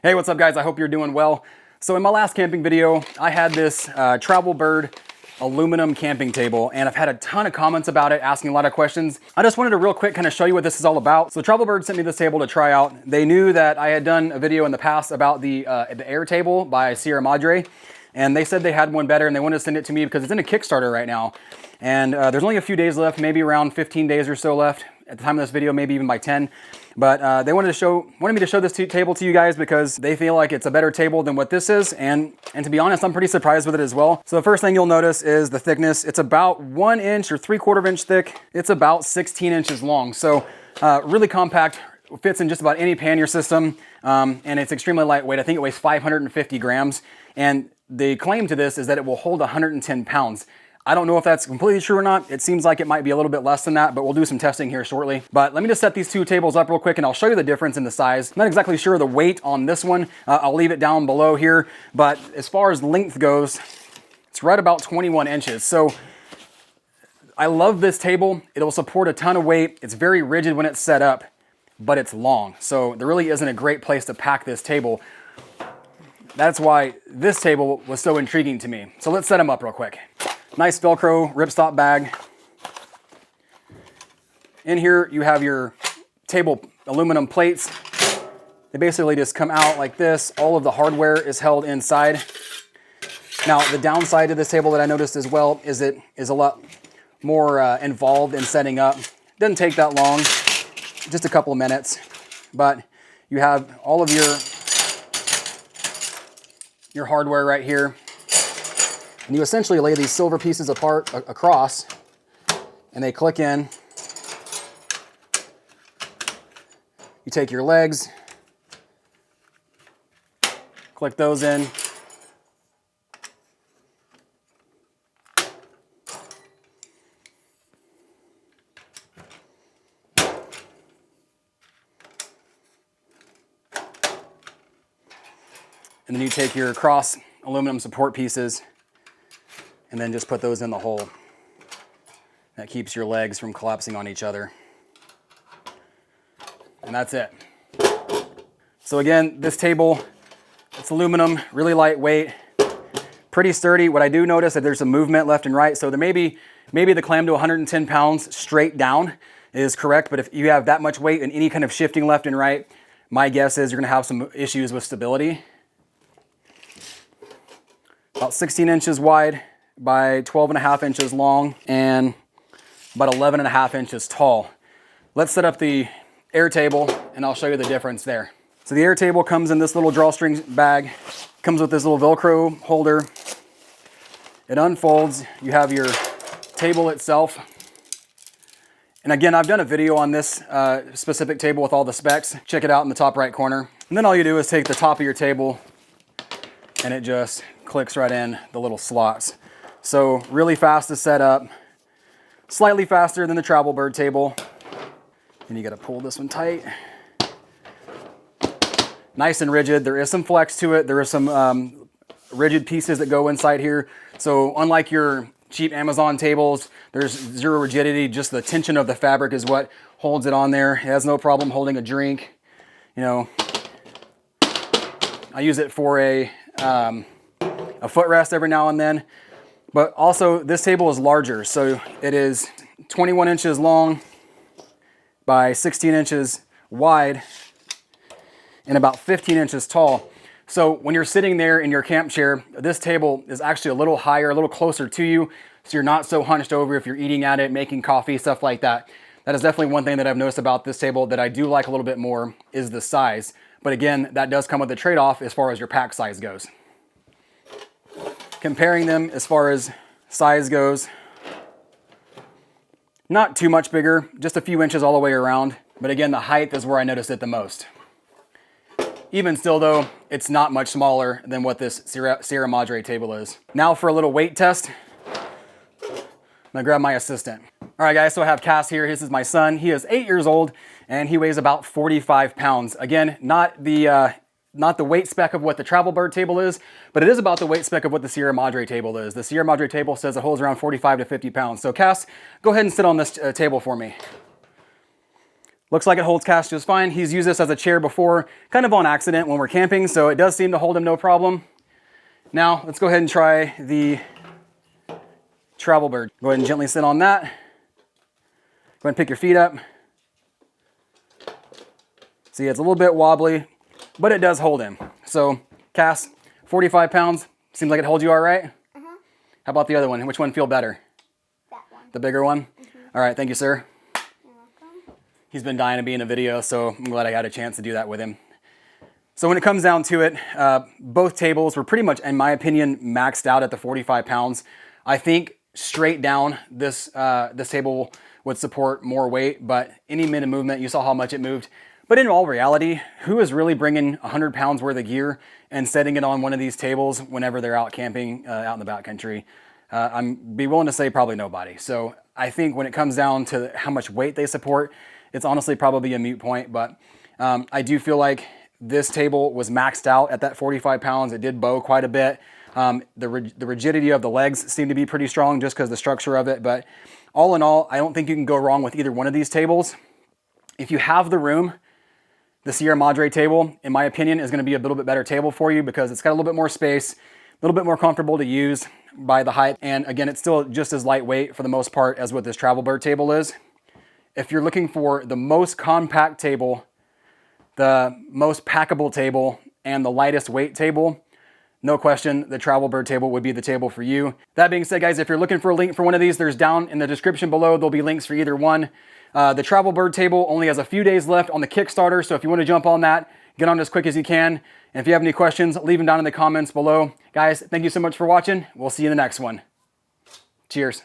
Hey, what's up guys? I hope you're doing well. So in my last camping video, I had this Travel Bird aluminum camping table, and I've had a ton of comments about it, asking a lot of questions. I just wanted to real quick kind of show you what this is all about. So Travel Bird sent me this table to try out. They knew that I had done a video in the past about the Air Table by Sierra Madre, and they said they had one better and they wanted to send it to me because it's in a Kickstarter right now. And there's only a few days left, maybe around 15 days or so left at the time of this video, maybe even by 10. But they wanted me to show this table to you guys because they feel like it's a better table than what this is. And to be honest, I'm pretty surprised with it as well. So the first thing you'll notice is the thickness. It's about 1 inch or 3/4 inch thick. It's about 16 inches long. So really compact, fits in just about any pannier system. And it's extremely lightweight. I think it weighs 550 grams. And the claim to this is that it will hold 110 pounds. I don't know if that's completely true or not. It seems like it might be a little bit less than that, but we'll do some testing here shortly. But let me just set these two tables up real quick and I'll show you the difference in the size. I'm not exactly sure the weight on this one. I'll leave it down below here. But as far as length goes, it's right about 21 inches. So I love this table. It'll support a ton of weight. It's very rigid when it's set up, but it's long. So there really isn't a great place to pack this table. That's why this table was so intriguing to me. So let's set them up real quick. Nice Velcro ripstop bag. In here you have your table aluminum plates. They basically just come out like this. All of the hardware is held inside. Now the downside to this table that I noticed as well is it is a lot more involved in setting up. Doesn't take that long, just a couple of minutes. But you have all of your hardware right here. And you essentially lay these silver pieces apart across, and they click in. You take your legs, click those in. And then you take your cross aluminum support pieces and then just put those in the hole. That keeps your legs from collapsing on each other. And that's it. So again, this table, it's aluminum, really lightweight, pretty sturdy. What I do notice is there's some movement left and right. So there maybe the climb to 110 pounds straight down is correct. But if you have that much weight and any kind of shifting left and right, my guess is you're gonna have some issues with stability. About 16 inches wide by 12.5 inches long and about 11.5 inches tall. Let's set up the Air Table and I'll show you the difference there. So the Air Table comes in this little drawstring bag, comes with this little Velcro holder. It unfolds, you have your table itself. And again, I've done a video on this specific table with all the specs. Check it out in the top right corner. And then all you do is take the top of your table and it just clicks right in the little slots. So really fast to set up, slightly faster than the Travel Bird table. And you gotta pull this one tight. Nice and rigid. There is some flex to it. There are some rigid pieces that go inside here. So unlike your cheap Amazon tables, there's zero rigidity. Just the tension of the fabric is what holds it on there. It has no problem holding a drink. You know, I use it for a footrest every now and then. But also this table is larger, so it is 21 inches long by 16 inches wide and about 15 inches tall. So when you're sitting there in your camp chair, this table is actually a little higher, a little closer to you, so you're not so hunched over if you're eating at it, making coffee, stuff like that. That is definitely one thing that I've noticed about this table that I do like a little bit more is the size. But again, that does come with a trade-off as far as your pack size goes. Comparing them as far as size goes, not too much bigger, just a few inches all the way around. But again, the height is where I noticed it the most. Even still though, it's not much smaller than what this Sierra Madre table is. Now for a little weight test, I'm gonna grab my assistant. All right guys, so I have Cass here. This is my son. He is 8 years old and he weighs about 45 pounds. Again, not the weight spec of what the Travel Bird table is, but it is about the weight spec of what the Sierra Madre table is. The Sierra Madre table says it holds around 45 to 50 pounds. So Cass, go ahead and sit on this table for me. Looks like it holds Cass just fine. He's used this as a chair before, kind of on accident when we're camping, so it does seem to hold him no problem. Now, let's go ahead and try the travel bird. Go ahead and gently sit on that. Go ahead and pick your feet up. See, it's a little bit wobbly, but it does hold him. So, Cass, 45 pounds, seems like it holds you all right? Uh-huh. How about the other one? Which one feel better? That one. The bigger one? Mm-hmm. All right, thank you, sir. You're welcome. He's been dying to be in a video, so I'm glad I got a chance to do that with him. So when it comes down to it, both tables were pretty much, in my opinion, maxed out at the 45 pounds. I think straight down, this table would support more weight, but any minute movement, you saw how much it moved. But in all reality, who is really bringing 100 pounds worth of gear and setting it on one of these tables whenever they're out camping out in the backcountry? I'm be willing to say probably nobody. So I think when it comes down to how much weight they support, it's honestly probably a moot point. But I do feel like this table was maxed out at that 45 pounds. It did bow quite a bit. The rigidity of the legs seemed to be pretty strong just because the structure of it. But all in all, I don't think you can go wrong with either one of these tables. If you have the room, the Sierra Madre table, in my opinion, is going to be a little bit better table for you because it's got a little bit more space, a little bit more comfortable to use by the height. And again, it's still just as lightweight for the most part as what this travel bird table is. If you're looking for the most compact table, the most packable table, and the lightest weight table, no question, the travel bird table would be the table for you. That being said, guys, if you're looking for a link for one of these, there's down in the description below. There'll be links for either one. The travel bird table only has a few days left on the Kickstarter, so if you want to jump on that, get on it as quick as you can. And if you have any questions, leave them down in the comments below. Guys, thank you so much for watching. We'll see you in the next one. Cheers.